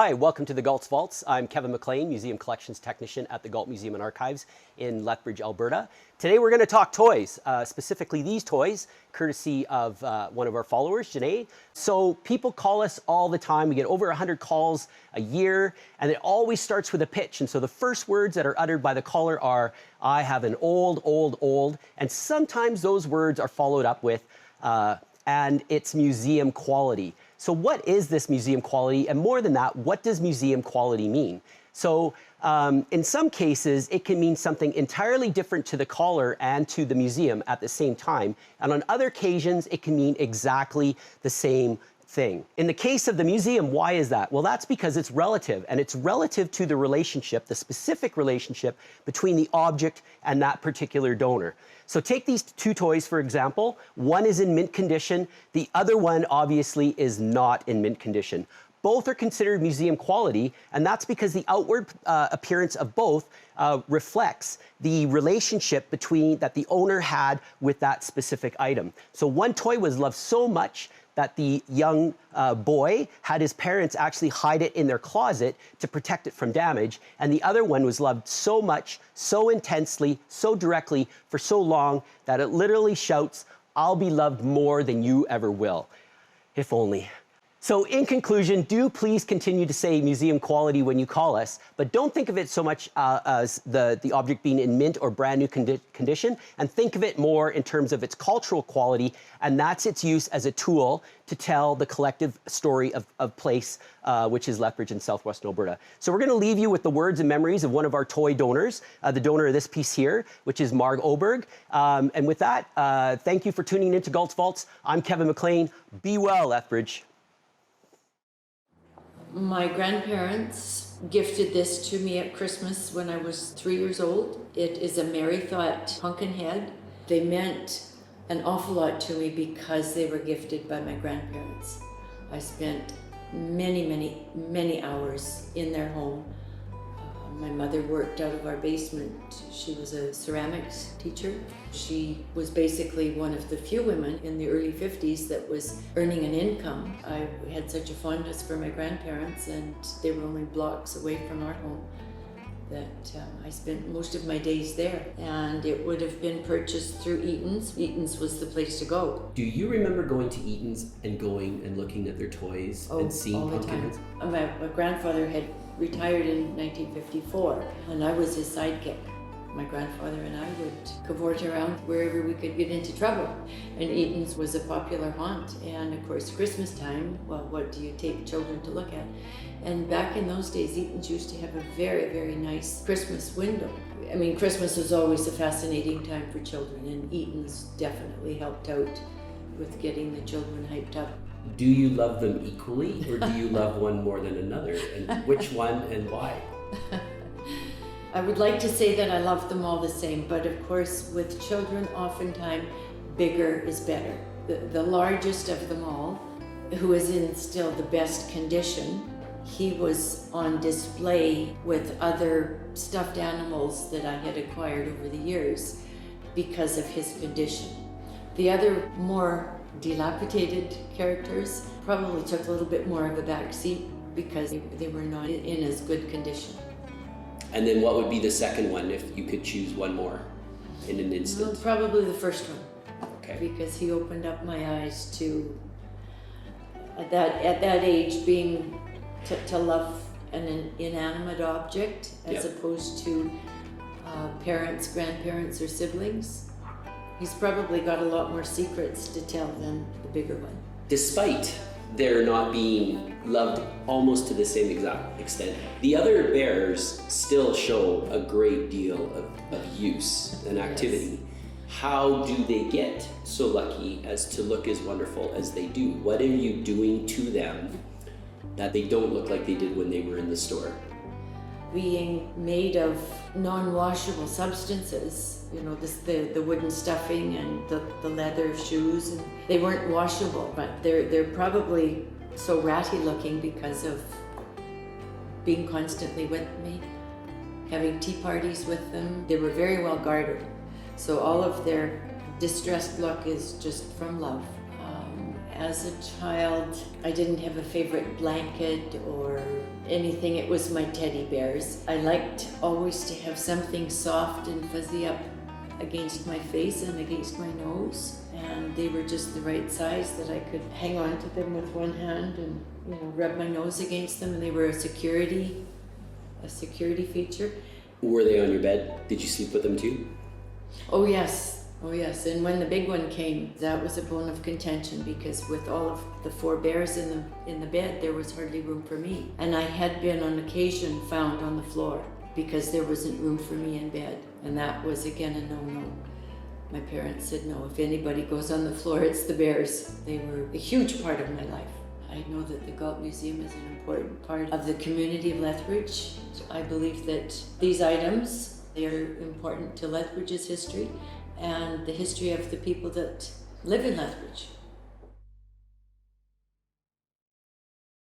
Hi, welcome to the Galt's Vaults. I'm Kevin MacLean, Museum Collections Technician at the Galt Museum and Archives in Lethbridge, Alberta. Today we're going to talk toys, specifically these toys, courtesy of one of our followers, Janae. So people call us all the time. We get over 100 calls a year, and it always starts with a pitch. And so the first words that are uttered by the caller are, I have an old, and sometimes those words are followed up with, and it's museum quality. So what is this museum quality? And more than that, what does museum quality mean? So in some cases, it can mean something entirely different to the caller and to the museum at the same time. And on other occasions, it can mean exactly the same thing. In the case of the museum, why is that? Well, that's because it's relative, and it's relative to the relationship, the specific relationship between the object and that particular donor. So take these two toys, for example. One is in mint condition. The other one, obviously, is not in mint condition. Both are considered museum quality, and that's because the outward appearance of both reflects the relationship that the owner had with that specific item. So one toy was loved so much that the young boy had his parents actually hide it in their closet to protect it from damage. And the other one was loved so much, so intensely, so directly, for so long that it literally shouts, I'll be loved more than you ever will. If only. So in conclusion, do please continue to say museum quality when you call us, but don't think of it so much as the object being in mint or brand new condition, and think of it more in terms of its cultural quality, and that's its use as a tool to tell the collective story of place, which is Lethbridge in southwestern Alberta. So we're going to leave you with the words and memories of one of our toy donors, the donor of this piece here, which is Marg Oberg. And with that, thank you for tuning in to Galt's Vaults. I'm Kevin MacLean. Be well, Lethbridge. My grandparents gifted this to me at Christmas when I was 3 years old. It is a Merry Thought Punkinhead. They meant an awful lot to me because they were gifted by my grandparents. I spent many hours in their home. My mother worked out of our basement. She was a ceramics teacher. She was basically one of the few women in the early 50s that was earning an income. I had such a fondness for my grandparents, and they were only blocks away from our home, that I spent most of my days there. And it would have been purchased through Eatons. Eatons was the place to go. Do you remember going to Eatons and going and looking at their toys and seeing Punkinheads? My grandfather had retired in 1954, and I was his sidekick. My grandfather and I would cavort around wherever we could get into trouble. And Eatons was a popular haunt. And of course, Christmas time, well, what do you take children to look at? And back in those days, Eatons used to have a very nice Christmas window. I mean, Christmas was always a fascinating time for children, and Eatons definitely helped out with getting the children hyped up. Do you love them equally, or do you love one more than another? And which one and why? I would like to say that I love them all the same, but of course with children oftentimes bigger is better. The largest of them all, who is in still the best condition, he was on display with other stuffed animals that I had acquired over the years because of his condition. The other more dilapidated characters probably took a little bit more of a back seat because they were not in as good condition. And then what would be the second one if you could choose one more in an instant? Well, probably the first one. Okay. Because he opened up my eyes to, at that age, being to love an inanimate object as opposed to parents, grandparents, or siblings. He's probably got a lot more secrets to tell than the bigger one. Despite they're not being loved almost to the same exact extent, the other bears still show a great deal of use and activity. Yes. How do they get so lucky as to look as wonderful as they do? What are you doing to them that they don't look like they did when they were in the store? Being made of non-washable substances, you know, the wooden stuffing and the leather shoes, and they weren't washable, but they're probably so ratty looking because of being constantly with me, having tea parties with them. They were very well guarded, so all of their distressed look is just from love. As a child, I didn't have a favorite blanket or anything. It was my teddy bears. I liked always to have something soft and fuzzy up against my face and against my nose. And they were just the right size that I could hang on to them with one hand and, rub my nose against them. And they were a security feature. Were they on your bed? Did you sleep with them too? Oh yes. And when the big one came, that was a bone of contention because with all of the 4 bears in the bed, there was hardly room for me. And I had been on occasion found on the floor because there wasn't room for me in bed. And that was again a no-no. My parents said, no, if anybody goes on the floor, it's the bears. They were a huge part of my life. I know that the Galt Museum is an important part of the community of Lethbridge. I believe that these items, they are important to Lethbridge's history and the history of the people that live in Lethbridge.